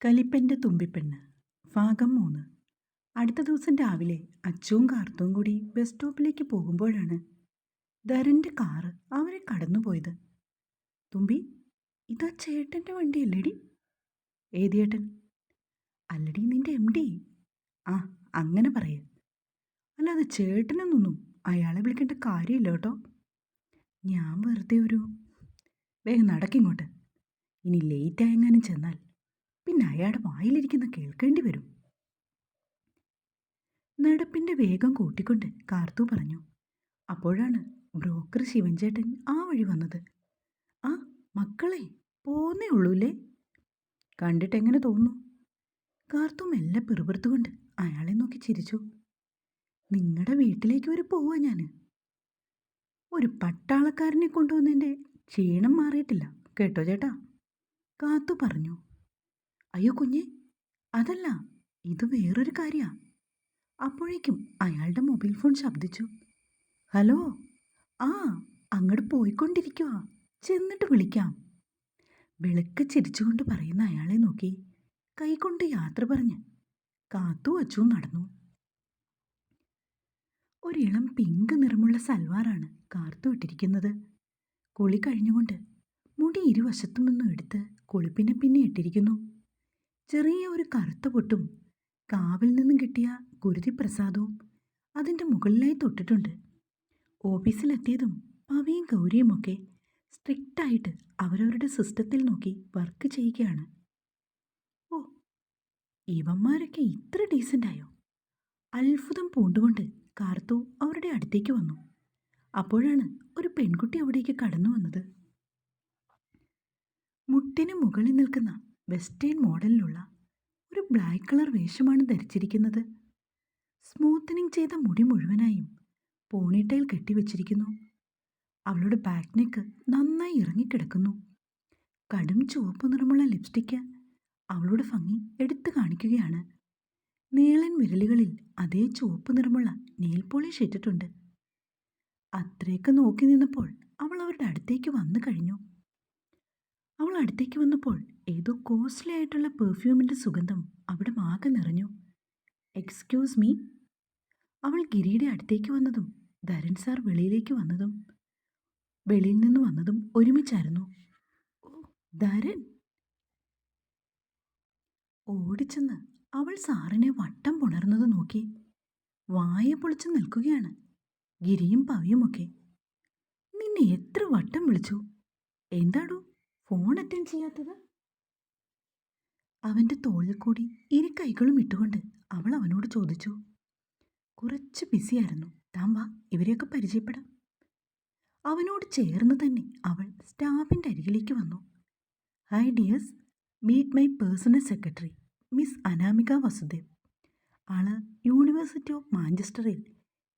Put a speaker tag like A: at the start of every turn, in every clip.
A: കലിപ്പൻ്റെ തുമ്പിപ്പെണ്ണ് ഭാഗം 3. അടുത്ത ദിവസം രാവിലെ അച്ചുവും കാർത്തും കൂടി ബസ് സ്റ്റോപ്പിലേക്ക് പോകുമ്പോഴാണ് ധരൻ്റെ കാറ് അവരെ കടന്നുപോയത്. തുമ്പി, ഇതാ ചേട്ടൻ്റെ വണ്ടിയല്ലേടി? ഏതിയേട്ടൻ? അല്ലടി, നിന്റെ MD. ആ, അങ്ങനെ പറയേ. അല്ലാതെ ചേട്ടനെന്നൊന്നും അയാളെ വിളിക്കേണ്ട കാര്യമില്ല കേട്ടോ. ഞാൻ വെറുതെ വേഗം നടക്കിങ്ങോട്ട്. ഇനി ലേറ്റായെങ്ങാനും ചെന്നാൽ പിന്നെ അയാളുടെ വായിലിരിക്കുന്ന കേൾക്കേണ്ടി വരും. നടപ്പിൻ്റെ വേഗം കൂട്ടിക്കൊണ്ട് കാർത്തു പറഞ്ഞു. അപ്പോഴാണ് ബ്രോക്കർ ശിവൻചേട്ടൻ ആ വഴി വന്നത്. ആ മക്കളെ, പോന്നേ ഉള്ളൂല്ലേ? കണ്ടിട്ടെങ്ങനെ തോന്നുന്നു? കാർത്തു മെല്ലെ പിറുപിറുത്തുകൊണ്ട് അയാളെ നോക്കി ചിരിച്ചു. നിങ്ങളുടെ വീട്ടിലേക്ക് വരെ പോവാ ഞാൻ. ഒരു പട്ടാളക്കാരനെ കൊണ്ടുവന്നതിൻ്റെ ക്ഷീണം മാറിയിട്ടില്ല കേട്ടോ ചേട്ടാ, കാത്തു പറഞ്ഞു. അയ്യോ കുഞ്ഞെ, അതല്ല, ഇത് വേറൊരു കാര്യാ. അപ്പോഴേക്കും അയാളുടെ മൊബൈൽ ഫോൺ ശബ്ദിച്ചു. ഹലോ, ആ അങ്ങോട്ട് പോയിക്കൊണ്ടിരിക്കുക, ചെന്നിട്ട് വിളിക്കാം. വിളക്ക് ചിരിച്ചുകൊണ്ട് പറയുന്ന അയാളെ നോക്കി കൈകൊണ്ട് യാത്ര പറഞ്ഞ് കാത്തു അച്ചുവും നടന്നു. ഒരിളം പിങ്ക് നിറമുള്ള സൽവാറാണ് കാർത്തു ഇട്ടിരിക്കുന്നത്. കുളി കഴിഞ്ഞുകൊണ്ട് മുടി ഇരുവശത്തു നിന്നും എടുത്ത് കുളിപ്പിനെ പിന്നെ ഇട്ടിരിക്കുന്നു. ചെറിയ ഒരു കറുത്ത പൊട്ടും കാവിൽ നിന്നും കിട്ടിയ ഗുരുതി പ്രസാദവും അതിൻ്റെ മുകളിലായി തൊട്ടിട്ടുണ്ട്. ഓഫീസിലെത്തിയതും പവിയും ഗൗരിയുമൊക്കെ സ്ട്രിക്റ്റായിട്ട് അവരവരുടെ സിസ്റ്റത്തിൽ നോക്കി വർക്ക് ചെയ്യുകയാണ്. ഓ, ഇവന്മാരൊക്കെ ഇത്ര ഡീസൻ്റായോ? അത്ഭുതം പൂണ്ടുകൊണ്ട് കാർത്തു അവരുടെ അടുത്തേക്ക് വന്നു. അപ്പോഴാണ് ഒരു പെൺകുട്ടി അവിടേക്ക് കടന്നു വന്നത്. മുട്ടിന് മുകളിൽ നിൽക്കുന്ന വെസ്റ്റേൺ മോഡലിലുള്ള ഒരു ബ്ലാക്ക് കളർ വേഷമാണ് ധരിച്ചിരിക്കുന്നത്. സ്മൂത്തനിങ് ചെയ്ത മുടി മുഴുവനായും പോണിറ്റെയിൽ കെട്ടിവെച്ചിരിക്കുന്നു. അവളുടെ ബാക്ക് നെക്ക് നന്നായി ഇറങ്ങിക്കിടക്കുന്നു. കടും ചുവപ്പ് നിറമുള്ള ലിപ്സ്റ്റിക്ക് അവളുടെ ഭംഗി എടുത്തു കാണിക്കുകയാണ്. നീളൻ വിരലുകളിൽ അതേ ചുവപ്പ് നിറമുള്ള നെയിൽ പോളിഷ് ഇട്ടിട്ടുണ്ട്. അത്രയൊക്കെ നോക്കി നിന്നപ്പോൾ അവൾ അവരുടെ അടുത്തേക്ക് വന്നു കഴിഞ്ഞു. അവൾ അടുത്തേക്ക് വന്നപ്പോൾ ഏതോ കോസ്റ്റ്ലി ആയിട്ടുള്ള പെർഫ്യൂമിൻ്റെ സുഗന്ധം അവിടെ ആകെ നിറഞ്ഞു. Excuse me. അവൾ ഗിരിയുടെ അടുത്തേക്ക് വന്നതും ധരൻ സാർ വെളിയിൽ നിന്ന് വന്നതും ഒരുമിച്ചായിരുന്നു. ഓ, ധരൻ! ഓടിച്ചെന്ന് അവൾ സാറിനെ വട്ടം പുണർന്നത് നോക്കി വായ പൊളിച്ചു നിൽക്കുകയാണ് ഗിരിയും പവിയുമൊക്കെ. നിന്നെ എത്ര വട്ടം വിളിച്ചു, എന്താടോ ഫോൺ അറ്റൻഡ് ചെയ്യാത്തത്? അവൻ്റെ തോളിൽ കൂടി ഇരു കൈകളും ഇട്ടുകൊണ്ട് അവൾ അവനോട് ചോദിച്ചു. കുറച്ച് ബിസിയായിരുന്നു, താൻ വാ, ഇവരെയൊക്കെ പരിചയപ്പെടാം. അവനോട് ചേർന്ന് തന്നെ അവൾ സ്റ്റാഫിൻ്റെ അരികിലേക്ക് വന്നു. Hi dears, meet my personal secretary Miss Anamika Vasudev. ആള് യൂണിവേഴ്സിറ്റി ഓഫ് മാഞ്ചസ്റ്ററിൽ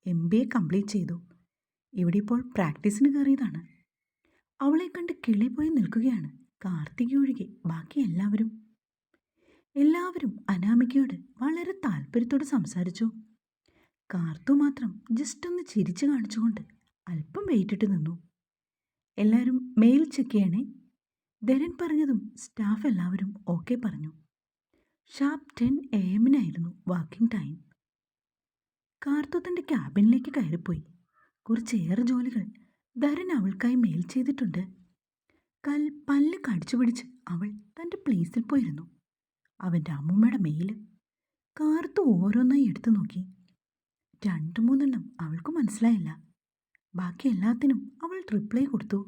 A: MBA കംപ്ലീറ്റ് ചെയ്തു. ഇവിടെ ഇപ്പോൾ പ്രാക്ടീസിന് കയറിയതാണ്. അവളെ കണ്ട് കിളിപോയി നിൽക്കുകയാണ് കാർത്തിക ഒഴികെ ബാക്കി എല്ലാവരും അനാമികയോട് വളരെ താല്പര്യത്തോട് സംസാരിച്ചു. കാർത്തു മാത്രം ജസ്റ്റ് ഒന്ന് ചിരിച്ചു കാണിച്ചുകൊണ്ട് അല്പം വെയിറ്റിട്ട് നിന്നു. എല്ലാവരും മെയിൽ ചെക്ക് ചെയ്യണേ. ധരൻ പറഞ്ഞതും സ്റ്റാഫ് എല്ലാവരും ഓക്കെ പറഞ്ഞു. Sharp 10 AM working time. Karthu തൻ്റെ ക്യാബിനിലേക്ക് കയറിപ്പോയി. കുറച്ചേറെ ജോലികൾ ധരൻ അവൾക്കായി മെയിൽ ചെയ്തിട്ടുണ്ട്. പല്ല് കടിച്ചു പിടിച്ച് അവൾ തൻ്റെ പ്ലേസിൽ പോയിരുന്നു. അവൻ്റെ അമ്മൂമ്മയുടെ മെയിൽ കാർത്തു ഓരോന്നായി എടുത്തു നോക്കി. 2-3 അവൾക്ക് മനസ്സിലായില്ല. ബാക്കി എല്ലാത്തിനും അവൾ റിപ്ലൈ കൊടുത്തു.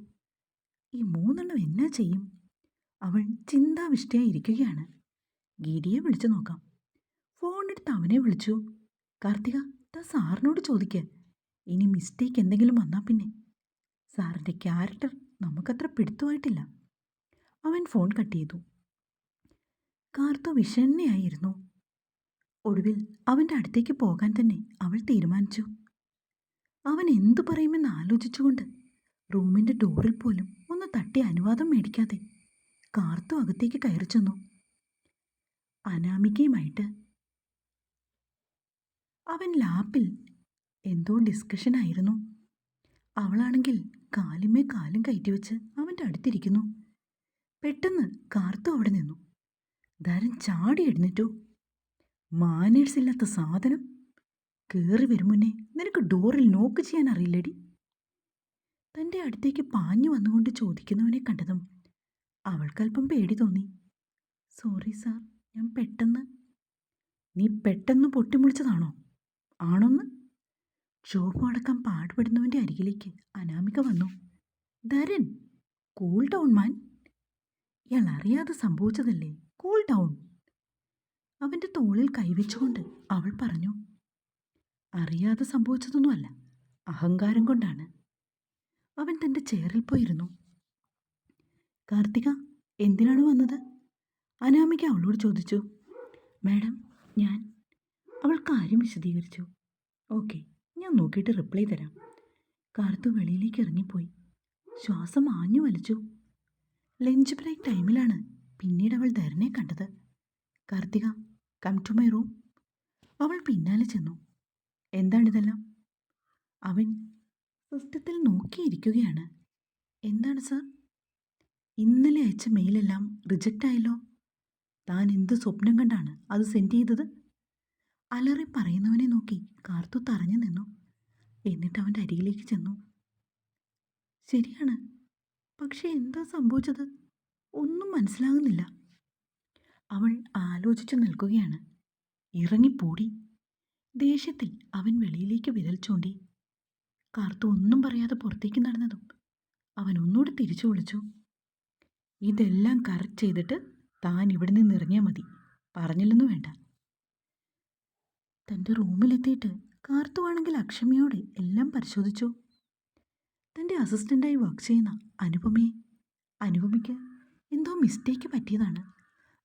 A: ഈ 3 എന്നാ ചെയ്യും? അവൾ ചിന്താവിഷ്ടയായിരിക്കുകയാണ്. ഗിരിയെ വിളിച്ചു നോക്കാം. ഫോണെടുത്ത് അവനെ വിളിച്ചു. കാർത്തിക, താ സാറിനോട് ചോദിക്കുക. ഇനി മിസ്റ്റേക്ക് എന്തെങ്കിലും വന്നാൽ പിന്നെ സാറിൻ്റെ ക്യാരക്ടർ നമുക്കത്ര പിടുത്തമായിട്ടില്ല. അവൻ ഫോൺ കട്ട് ചെയ്തു. കാർത്തു വിഷണ്ണയായിരുന്നു. ഒടുവിൽ അവൻ്റെ അടുത്തേക്ക് പോകാൻ തന്നെ അവൾ തീരുമാനിച്ചു. അവൻ എന്തു പറയുമെന്ന് ആലോചിച്ചുകൊണ്ട് റൂമിൻ്റെ ഡോറിൽ പോലും ഒന്ന് തട്ടി അനുവാദം മേടിക്കാതെ കാർത്തു അകത്തേക്ക് കയറി ചെന്നു. അനാമികയുമായിട്ട് അവൻ ലാപ്പിൽ എന്തോ ഡിസ്കഷനായിരുന്നു. അവളാണെങ്കിൽ കാലുമേ കാലും കയറ്റിവെച്ച് അവൻ്റെ അടുത്തിരിക്കുന്നു. പെട്ടെന്ന് കാർത്തു അവിടെ നിന്നു. ധരൻ ചാടി എഴുന്നേറ്റു. മാനേഴ്സ് ഇല്ലാത്ത സാധനം! കയറി വരും മുന്നേ നിനക്ക് ഡോറിൽ നോക്ക് ചെയ്യാൻ അറിയില്ലടി. തൻ്റെ അടുത്തേക്ക് പാഞ്ഞു വന്നുകൊണ്ട് ചോദിക്കുന്നവനെ കണ്ടതും അവൾക്കല്പം പേടി തോന്നി. സോറി സാർ, ഞാൻ പെട്ടെന്ന്. നീ പെട്ടെന്ന് പൊട്ടിമുളിച്ചതാണോ? ആണോന്ന്? ക്ഷോഭം അടക്കാൻ പാടുപെടുന്നവൻ്റെ അരികിലേക്ക് അനാമിക വന്നു. ധരൻ, കൂൾ ഡൗൺ മാൻ. ഇയാൾ അറിയാതെ സംഭവിച്ചതല്ലേ, കൂൾ ഡൗൺ. അവൻ്റെ തോളിൽ കൈവച്ചുകൊണ്ട് അവൾ പറഞ്ഞു. അറിയാതെ സംഭവിച്ചതൊന്നുമല്ല, അഹങ്കാരം കൊണ്ടാണ്. അവൻ തൻ്റെ ചെയറിൽ പോയിരുന്നു. കാർത്തിക, എന്തിനാണ് വന്നത്? അനാമിക അവളോട് ചോദിച്ചു. മാഡം, ഞാൻ. അവൾ കാര്യം വിശദീകരിച്ചു. ഓക്കെ, ഞാൻ നോക്കിയിട്ട് റിപ്ലൈ തരാം. കാർത്തു വെളിയിലേക്ക് ഇറങ്ങിപ്പോയി. ശ്വാസം ആഞ്ഞു വലിച്ചു. ലഞ്ച് ബ്രേക്ക് ടൈമിലാണ് പിന്നീട് അവൾ ധരനെ കണ്ടത്. Karthika, come to my room. അവൾ പിന്നാലെ ചെന്നു. എന്താണിതെല്ലാം? അവൻ സിസ്റ്റത്തിൽ നോക്കിയിരിക്കുകയാണ്. എന്താണ് സർ? ഇന്നലെ അയച്ച മെയിലെല്ലാം റിജക്റ്റ് ആയല്ലോ. താൻ എന്ത് സ്വപ്നം കണ്ടാണ് അത് സെൻഡ് ചെയ്തത്? അലറി പറയുന്നവനെ നോക്കി കാർത്തു തറഞ്ഞു നിന്നു. എന്നിട്ട് അവൻ്റെ അരികിലേക്ക് ചെന്നു. ശരിയാണ്, പക്ഷേ എന്താ സംഭവിച്ചത്? ഒന്നും മനസ്സിലാകുന്നില്ല. അവൾ ആലോചിച്ചു നിൽക്കുകയാണ്. ഇറങ്ങിപ്പോടി. ദേഷ്യത്തിൽ അവൻ വെളിയിലേക്ക് വിരൽ ചൂണ്ടി. കാർത്തു ഒന്നും പറയാതെ പുറത്തേക്ക് നടന്നതും അവൻ ഒന്നുകൂടി തിരിച്ചു വിളിച്ചു. ഇതെല്ലാം കറക്റ്റ് ചെയ്തിട്ട് താൻ ഇവിടെ നിന്ന് ഇറങ്ങിയാൽ മതി. പറഞ്ഞില്ലെന്നു വേണ്ട. തൻ്റെ റൂമിലെത്തിയിട്ട് കാർത്തുവാണെങ്കിൽ അക്ഷമയോടെ എല്ലാം പരിശോധിച്ചു. തൻ്റെ അസിസ്റ്റൻ്റായി വർക്ക് ചെയ്യുന്ന അനുപമയ്ക്ക് എന്തോ മിസ്റ്റേക്ക് പറ്റിയതാണ്.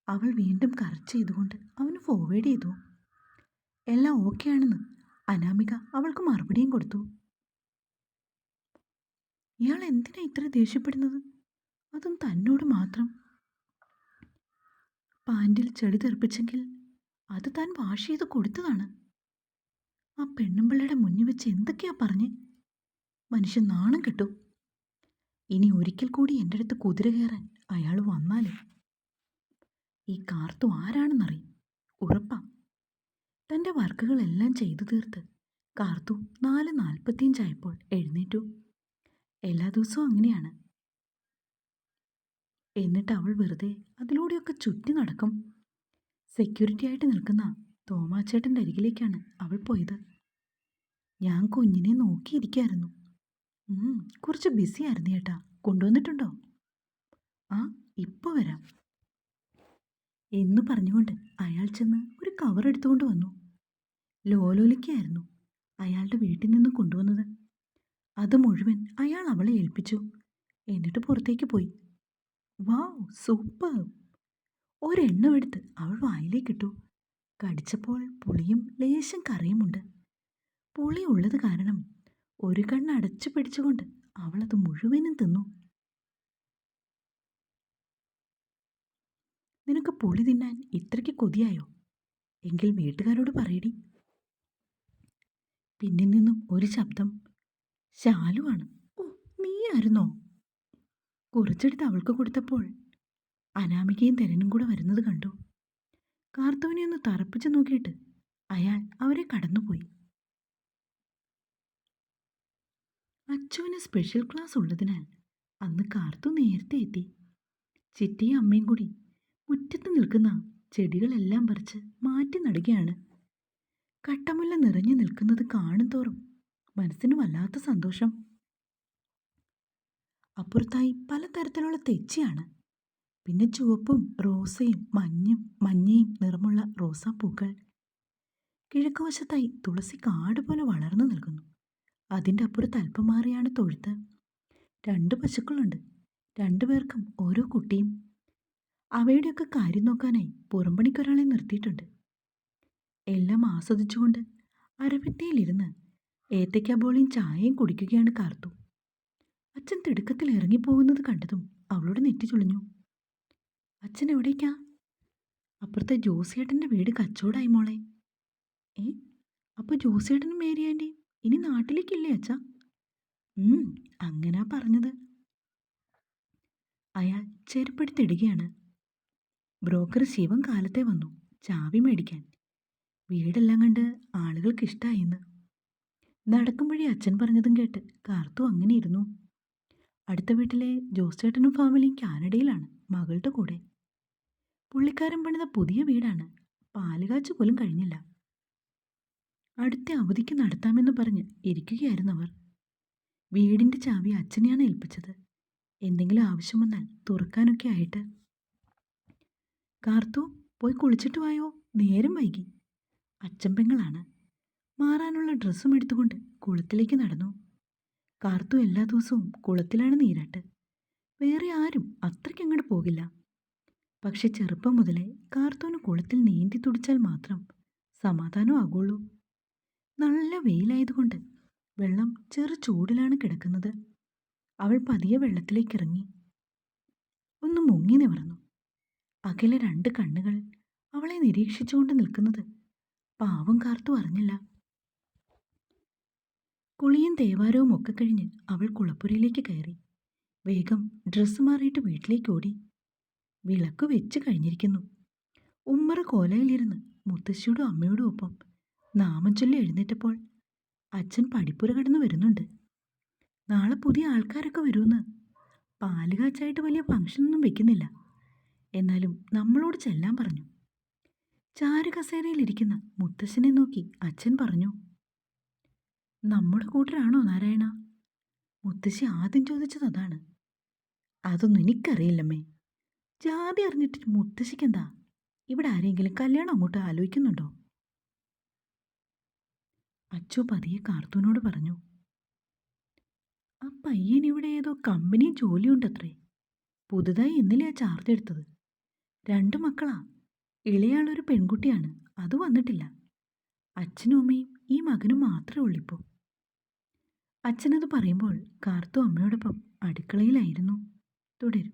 A: അവൾ വീണ്ടും കറക്റ്റ് ചെയ്തുകൊണ്ട് അവന് ഫോർവേഡ് ചെയ്തു. എല്ലാം ഓക്കെ ആണെന്ന് അനാമിക അവൾക്ക് മറുപടിയും കൊടുത്തു. ഇയാൾ എന്തിനാ ഇത്ര ദേഷ്യപ്പെടുന്നത്? അതും തന്നോട് മാത്രം. പാൻറിൽ ചെടി തെറിപ്പിച്ചെങ്കിൽ അത് താൻ വാഷ് ചെയ്ത് കൊടുത്തതാണ്. ആ പെണ്ണുമ്പിള്ളയുടെ മുന്നിൽ വെച്ച് എന്തൊക്കെയാ പറഞ്ഞേ? മനുഷ്യൻ നാണം കിട്ടും. ഇനി ഒരിക്കൽ കൂടി എൻ്റെ അടുത്ത് കുതിര കയറാൻ അയാൾ വന്നാലേ ഈ കാർത്തു ആരാണെന്നറിയും. ഉറപ്പാ. തൻ്റെ വർക്കുകളെല്ലാം ചെയ്തു തീർത്ത് കാർത്തു 4:45 എഴുന്നേറ്റു. എല്ലാ ദിവസവും അങ്ങനെയാണ്. എന്നിട്ട് അവൾ വെറുതെ അതിലൂടെയൊക്കെ ചുറ്റി നടക്കും. സെക്യൂരിറ്റി ആയിട്ട് നിൽക്കുന്ന തോമാച്ചേട്ടൻ്റെ അരികിലേക്കാണ് അവൾ പോയത്. ഞാൻ കുഞ്ഞിനെ നോക്കിയിരിക്കായിരുന്നു. കുറച്ച് ബിസി ആയിരുന്നു ചേട്ടാ. കൊണ്ടുവന്നിട്ടുണ്ടോ? ആ, ഇപ്പോൾ വരാം എന്ന് പറഞ്ഞുകൊണ്ട് അയാൾ ചെന്ന് ഒരു കവർ എടുത്തുകൊണ്ട് വന്നു. ലോലോലിക്കായിരുന്നു അയാളുടെ വീട്ടിൽ നിന്ന് കൊണ്ടുവന്നത്. അത് മുഴുവൻ അയാൾ അവളെ ഏൽപ്പിച്ചു. എന്നിട്ട് പുറത്തേക്ക് പോയി. വാവ്, സൂപ്പർ! ഒരെണ്ണം എടുത്ത് അവൾ വായിലേക്കിട്ടു. കടിച്ചപ്പോൾ പുളിയും ലേശം കറിയുമുണ്ട്. പുളി ഉള്ളത് കാരണം ഒരു കണ്ണ് അടച്ചു പിടിച്ചുകൊണ്ട് അവളത് മുഴുവനും തിന്നു. നിനക്ക് പുളി തിന്നാൻ ഇത്രയ്ക്ക് കൊതിയായോ? എങ്കിൽ വീട്ടുകാരോട് പറയടി. പിന്നിൽ നിന്നും ഒരു ശബ്ദം. ശാലുവാണ്. ഓ, നീയായിരുന്നോ? കുറച്ചെടുത്ത് അവൾക്ക് കൊടുത്തപ്പോൾ അനാമികയും ധരനും കൂടെ വരുന്നത് കണ്ടു. കാർത്തുവിനെ ഒന്ന് തറപ്പിച്ചു നോക്കിയിട്ട് അയാൾ അവരെ കടന്നുപോയി. അച്ചുവിന് സ്പെഷ്യൽ ക്ലാസ് ഉള്ളതിനാൽ അന്ന് കാർത്തു നേരത്തെ എത്തി. ചിറ്റിയും അമ്മയും കൂടി മുറ്റത്ത് നിൽക്കുന്ന ചെടികളെല്ലാം പറിച്ച് മാറ്റി നടുകയാണ്. കട്ടമുല്ല നിറഞ്ഞു നിൽക്കുന്നത് കാണും തോറും മനസ്സിന് വല്ലാത്ത സന്തോഷം. അപ്പുറത്തായി പലതരത്തിലുള്ള തെച്ചിയാണ്. പിന്നെ ചുവപ്പും റോസയും മഞ്ഞയും നിറമുള്ള റോസാപ്പൂക്കൾ. കിഴക്കുവശത്തായി തുളസി കാട് പോലെ വളർന്നു നിൽക്കുന്നു. അതിൻ്റെ അപ്പുറത്ത് അല്പം മാറിയാണ് തൊഴുത്ത്. 2 പശുക്കളുണ്ട്. 2 പേർക്കും ഓരോ കുട്ടിയും. അവയുടെയൊക്കെ കാര്യം നോക്കാനായി പുറംപണിക്കൊരാളെ നിർത്തിയിട്ടുണ്ട്. എല്ലാം ആസ്വദിച്ചുകൊണ്ട് അരവിറ്റയിലിരുന്ന് ഏത്തയ്ക്ക ബോളിയും ചായയും കുടിക്കുകയാണ് കാർത്തു. അച്ഛൻ തിടുക്കത്തിൽ ഇറങ്ങിപ്പോകുന്നത് കണ്ടതും അവളോട് നെറ്റി ചുളിഞ്ഞു. അച്ഛൻ എവിടേക്കാ? അപ്പുറത്തെ ജോസിയേട്ടൻ്റെ വീട് കച്ചവടമായി മോളെ. അപ്പോൾ ജോസിയേട്ടനും മേരി ആൻറ്റി ഇനി നാട്ടിലേക്കില്ലേ അച്ഛാ? അങ്ങനാ പറഞ്ഞത്. അയാൾ ചെരുപ്പെടുത്തിടുകയാണ്. ബ്രോക്കർ ശിവൻ കാലത്തെ വന്നു ചാവി മേടിക്കാൻ. വീടെല്ലാം കണ്ട് ആളുകൾക്ക് ഇഷ്ടായിന്ന്. നടക്കും വഴി അച്ഛൻ പറഞ്ഞതും കേട്ട് കാർത്തു അങ്ങനെ ഇരുന്നു. അടുത്ത വീട്ടിലെ ജോസേട്ടനും ഫാമിലിയും കാനഡയിലാണ്, മകളുടെ കൂടെ. പുള്ളിക്കാരൻ പണിത പുതിയ വീടാണ്. പാലുകാച്ചു പോലും കഴിഞ്ഞില്ല. അടുത്ത അവധിക്ക് നടത്താമെന്ന് പറഞ്ഞ് ഇരിക്കുകയായിരുന്നു അവർ. വീടിൻ്റെ ചാവി അച്ഛനെയാണ് ഏൽപ്പിച്ചത്. എന്തെങ്കിലും ആവശ്യം വന്നാൽ തുറക്കാനൊക്കെ ആയിട്ട്. കാർത്തു, പോയി കുളിച്ചിട്ട് വായോ, നേരം വൈകി. അച്ഛൻ പെങ്ങളാണ്. മാറാനുള്ള ഡ്രസ്സും എടുത്തുകൊണ്ട് കുളത്തിലേക്ക് നടന്നു. കാർത്തു എല്ലാ ദിവസവും കുളത്തിലാണ് നീരാട്ട്. വേറെ ആരും അത്രയ്ക്കങ്ങോട്ട് പോകില്ല. പക്ഷെ ചെറുപ്പം മുതലേ കാർത്തുവിന് കുളത്തിൽ നീന്തി തുടിച്ചാൽ മാത്രം സമാധാനം ആകുള്ളൂ. നല്ല വെയിലായതുകൊണ്ട് വെള്ളം ചെറു ചൂടിലാണ് കിടക്കുന്നത്. അവൾ പതിയെ വെള്ളത്തിലേക്ക് ഇറങ്ങി. ഒന്ന് മുങ്ങി നിവർന്നു. അകലെ 2 കണ്ണുകൾ അവളെ നിരീക്ഷിച്ചുകൊണ്ട് നിൽക്കുന്നത് പാവം കാർത്തു അറിഞ്ഞില്ല. കുളിയും തേവാരവും ഒക്കെ കഴിഞ്ഞ് അവൾ കുളപ്പുരയിലേക്ക് കയറി. വേഗം ഡ്രസ്സ് മാറിയിട്ട് വീട്ടിലേക്ക് ഓടി. വിളക്ക് വെച്ച് കഴിഞ്ഞിരിക്കുന്നു. ഉമ്മറ കോലയിലിരുന്ന് മുത്തശ്ശിയോടും അമ്മയോടും ഒപ്പം നാമം ചൊല്ലി എഴുന്നേറ്റപ്പോൾ അച്ഛൻ പടിപ്പുര കടന്നു വരുന്നുണ്ട്. നാളെ പുതിയ ആൾക്കാരൊക്കെ വരുമെന്ന്. പാലുകാച്ചായിട്ട് വലിയ ഫംഗ്ഷനൊന്നും വെക്കുന്നില്ല. എന്നാലും നമ്മളോട് ചെല്ലാൻ പറഞ്ഞു. ചാരുകസേരയിലിരിക്കുന്ന മുത്തശ്ശനെ നോക്കി അച്ഛൻ പറഞ്ഞു, നമ്മുടെ കൂട്ടരാണോ നാരായണ? മുത്തശ്ശി ആദ്യം ചോദിച്ചത് അതാണ്. അതൊന്നും എനിക്കറിയില്ലമ്മേ. ജാതി അറിഞ്ഞിട്ട് മുത്തശ്ശിക്കെന്താ? ഇവിടെ ആരെങ്കിലും കല്യാണം അങ്ങോട്ട് ആലോചിക്കുന്നുണ്ടോ? അച്ചു പതിയെ കാർത്തൂനോട് പറഞ്ഞു. ആ പയ്യൻ ഇവിടെ ഏതോ കമ്പനി ജോലിയുണ്ടത്രേ. പുതുതായി ഇന്നലെയാ ചാർജ് എടുത്തത്. 2 മക്കളാ. ഇളയാളൊരു പെൺകുട്ടിയാണ്, അത് വന്നിട്ടില്ല. അച്ഛനും അമ്മയും ഈ മകനും മാത്രമേ ഉള്ളിപ്പോ. അച്ഛനത് പറയുമ്പോൾ കാർത്തു അമ്മയോടൊപ്പം അടുക്കളയിലായിരുന്നു. തുടരും.